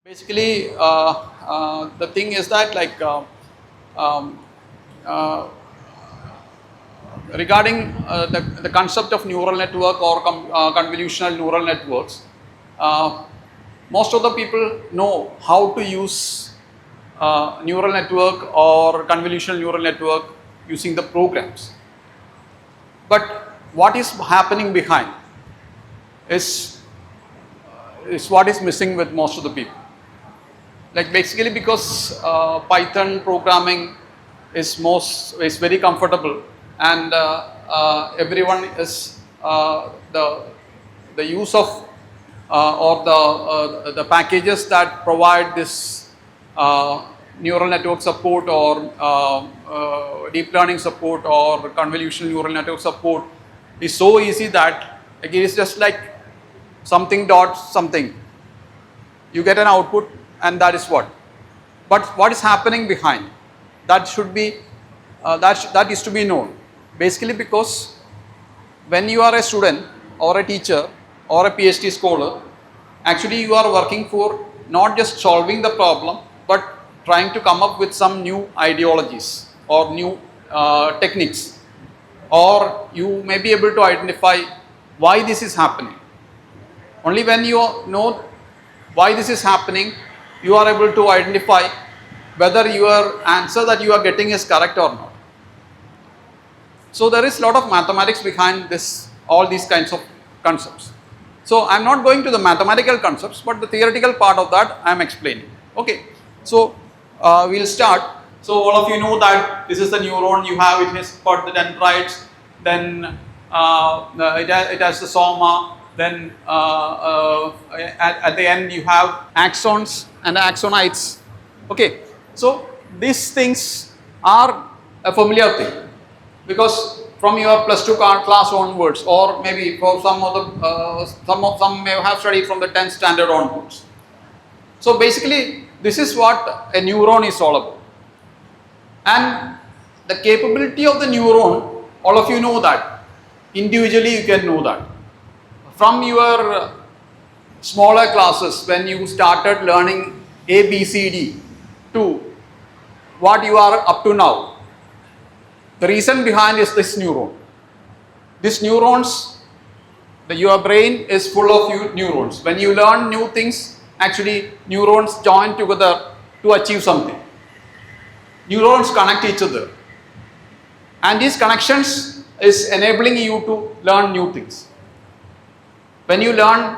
Basically, the thing is that um, uh, regarding the concept of neural network or convolutional neural networks, uh, most of the people know how to use neural network or convolutional neural network using the programs. But what is happening behind is, is what is missing with most of the people. Like basically because Python programming is very comfortable, and everyone is the use of or the packages that provide this neural network support or deep learning support or convolutional neural network support is so easy that it is just like something dot something. You get an output and that is what. But what is happening behind? That should be, that is to be known. Basically because when you are a student or a teacher or a PhD scholar, actually you are working for not just solving the problem, but trying to come up with some new ideologies or new techniques. Or you may be able to identify why this is happening. Only when you know why this is happening, you are able to identify whether your answer that you are getting is correct or not. So there is a lot of mathematics behind this, all these kinds of concepts. So I am not going to the mathematical concepts, but the theoretical part of that I am explaining. Okay, so we will start. So all of you know that this is the neuron. You have, it has got the dendrites, then it has the soma. Then at the end you have axons and axonites. Okay, so these things are a familiar thing because from your +2 class onwards, or maybe for some of the some may have studied from the 10th standard onwards. So basically, this is what a neuron is all about, and the capability of the neuron, all of you know that. Individually, you can know that. From your smaller classes, when you started learning A, B, C, D, to what you are up to now, the reason behind is this neuron. These neurons, your brain is full of neurons. When you learn new things, actually neurons join together to achieve something. Neurons connect each other, and these connections is enabling you to learn new things. When you learn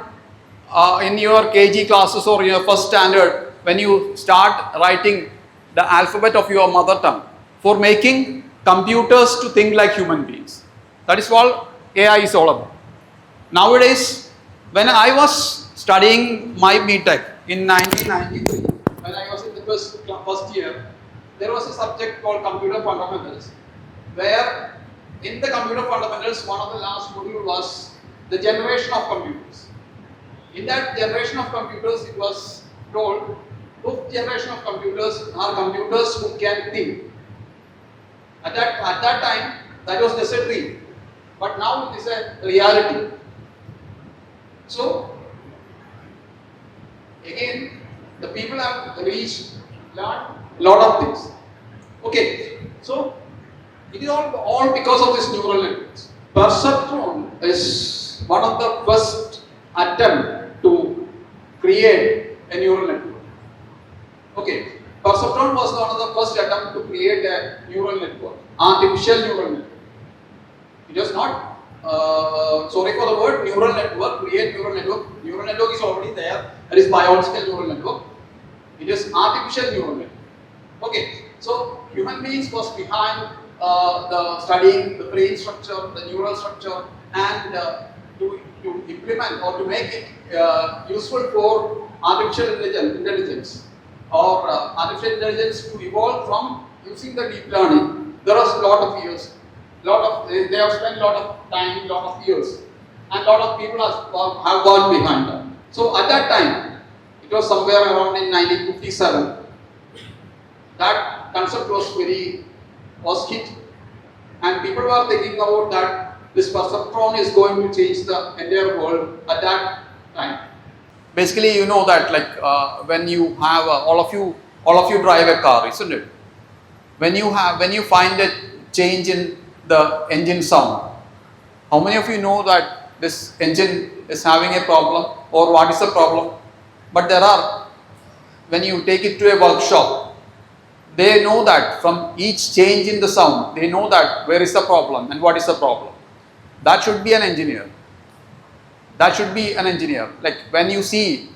in your KG classes or your first standard, when you start writing the alphabet of your mother tongue for making computers to think like human beings. That is what AI is all about. Nowadays, when I was studying my BTech in 1993, when I was in the first year, there was a subject called computer fundamentals, where in the computer fundamentals, one of the last module was the generation of computers. In that generation of computers, it was told, both generation of computers are computers who can think. At that time, that was just a dream, but now it is a reality. So, again, the people have learned a lot of things. Okay, so it is all because of these neural networks. Perceptron is one of the first attempt to create a neural network. Okay, perceptron was one of the first attempt to create a neural network, artificial neural network. It was not, sorry for the word, neural network, create neural network. Neural network is already there. That is biological neural network. It is artificial neural network. Okay, so human beings was behind the studying the brain structure, the neural structure, and to implement or to make it useful for artificial intelligence or artificial intelligence to evolve from using the deep learning. There was a lot of years, they have spent a lot of time, lot of years, and a lot of people have gone behind that. So at that time, it was somewhere around in 1957, that concept was hit, and people were thinking about that this perceptron is going to change the entire world at that time. basically you know that like when you have all of you drive a car, isn't it? When you find a change in the engine sound, how many of you know that this engine is having a problem or what is the problem? But there are, when you take it to a workshop, they know that from each change in the sound, they know that where is the problem and what is the problem. That should be an engineer. That should be an engineer. Like when you see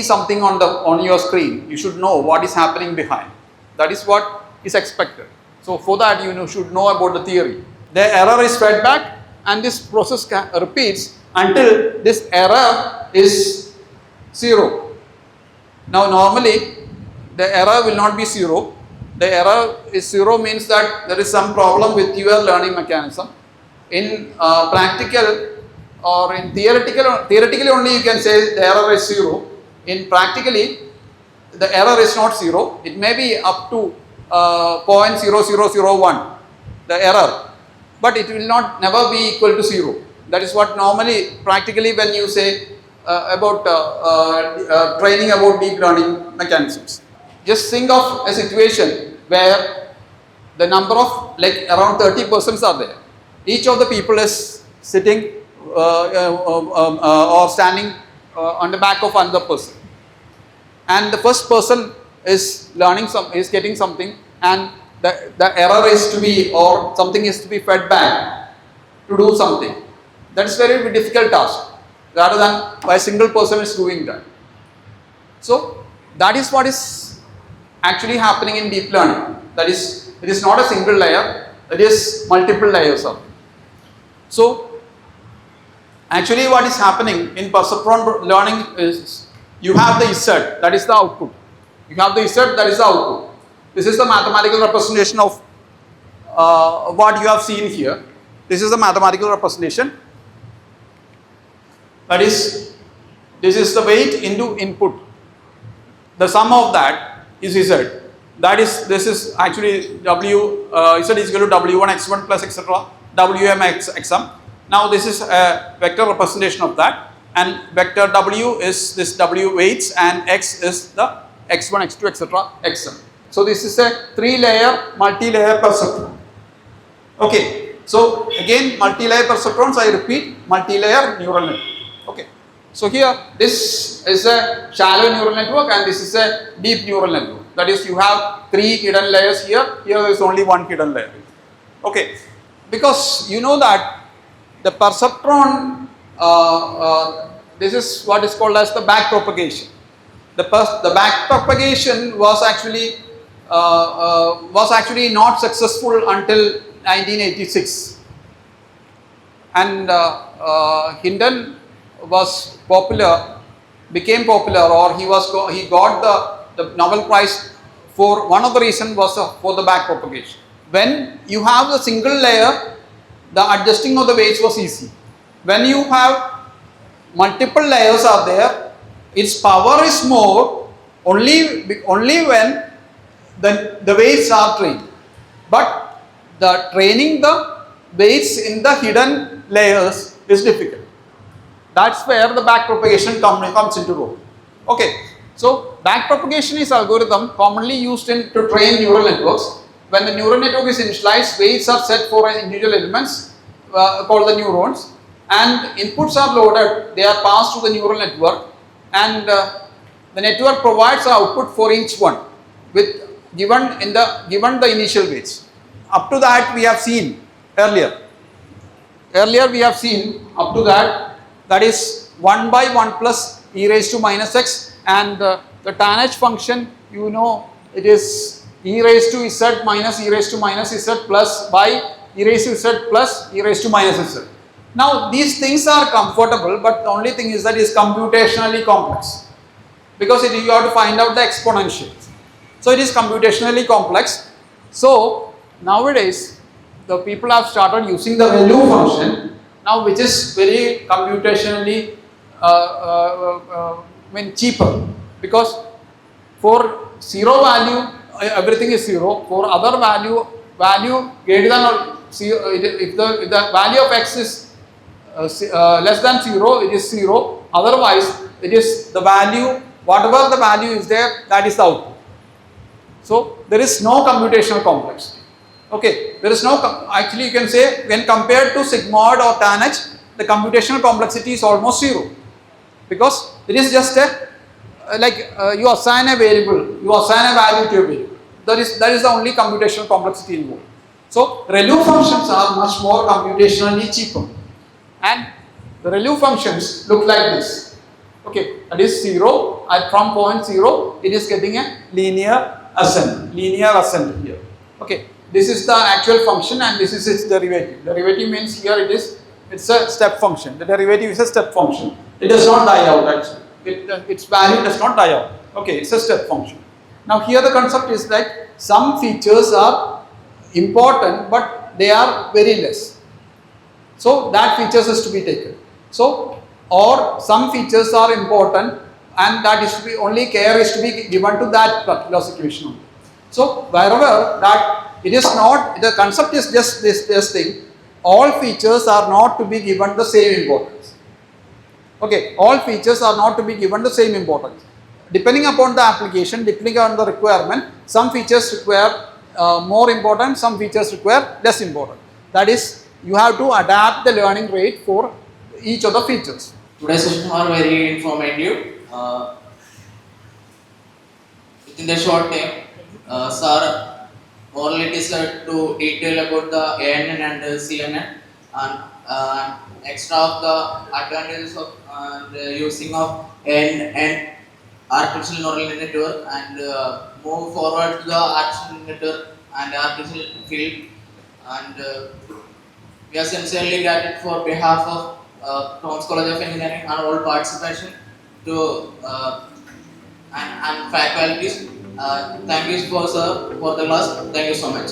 something on your screen, you should know what is happening behind. That is what is expected. So for that you should know about the theory. The error is fed back and this process repeats until this error is 0. Now normally the error will not be 0. The error is 0 means that there is some problem with your learning mechanism. In practical or in theoretically only you can say the error is 0. In practically the error is not 0. It may be up to 0.0001 the error, but it will never be equal to 0. That is what normally practically when you say about training about deep learning mechanisms. Just think of a situation where the number of like around 30 persons are there. Each of the people is sitting or standing on the back of another person, and the first person is getting something, and the error is to be, or something is to be fed back to do something. That is very difficult task rather than a single person is doing that. So that is what is actually happening in deep learning. That is, it is not a single layer, it is multiple layers of it. So actually what is happening in perceptron learning is you have the Z, that is the output. You have the Z, that is the output. This is the mathematical representation of what you have seen here. This is the mathematical representation. That is, this is the weight into input. The sum of that is Z. That is, this is actually W, Z is equal to W1 X1 plus etc. Wm xm. Now this is a vector representation of that, and vector W is this W weights and X is the X1, X2 etc. xm. So this is a 3-layer multi-layer perceptron. Okay, so again multi-layer perceptrons, I repeat, multi-layer neural network. Okay, so here this is a shallow neural network and this is a deep neural network. That is, you have 3 hidden layers here. Here there is only 1 hidden layer. Okay, because you know that the perceptron, this is what is called as the back propagation. The back propagation was actually not successful until 1986, and Hinton was popular, became popular, or he got the Nobel Prize for one of the reasons was for the back propagation. When you have the single layer, the adjusting of the weights was easy. When you have multiple layers are there, its power is more only when the weights are trained. But the training the weights in the hidden layers is difficult. That's where the back propagation comes into role. Okay, so back propagation is algorithm commonly used to train neural networks. When the neural network is initialized, weights are set for individual elements called the neurons, and inputs are loaded. They are passed to the neural network, and the network provides the output for each one with given the initial weights. Up to that we have seen earlier. Earlier we have seen up to that is 1 by 1 plus e raised to minus x, and the tanh function, you know, it is e raised to z minus e raised to minus z plus by e raised to z plus e raised to minus z. Now these things are comfortable, but the only thing is that it is computationally complex, because you have to find out the exponential. So it is computationally complex. So nowadays the people have started using the value function now, which is very computationally cheaper, because for 0 value everything is 0. For other value greater than or 0, if the value of x is less than 0, it is 0. Otherwise it is the value, whatever the value is there, that is the output. So there is no computational complexity. Okay, there is no, actually you can say when compared to sigmoid or tanh, the computational complexity is almost zero, because it is just a, you assign a variable, you assign a value to a variable. That is the only computational complexity involved. So ReLU functions are much more computationally cheaper, and the ReLU functions look like this. Okay, that is 0, at from point 0 it is getting a linear ascent here. Okay, this is the actual function and this is its derivative. Derivative means here it's a step function. The derivative is a step function. It does not die out actually. Its value does not die out. Okay, it's a step function. Now here the concept is that some features are important but they are very less. So that features is to be taken. So, or some features are important and that is to be, only care is to be given to that particular situation only. So wherever that it is not, the concept is just this thing, all features are not to be given the same importance. Okay, all features are not to be given the same importance. Depending upon the application, depending on the requirement, some features require more important, some features require less important. That is, you have to adapt the learning rate for each of the features. Today's session are very informative. Within the short time, sir more discussed to detail about the ANN and CNN and extra of the advantages of using of ANN artificial neural network and move forward to the artificial network and artificial field, and we are sincerely grateful for behalf of Thomas College of Engineering and all participation to and faculties. Thank you for sir for the class. Thank you so much.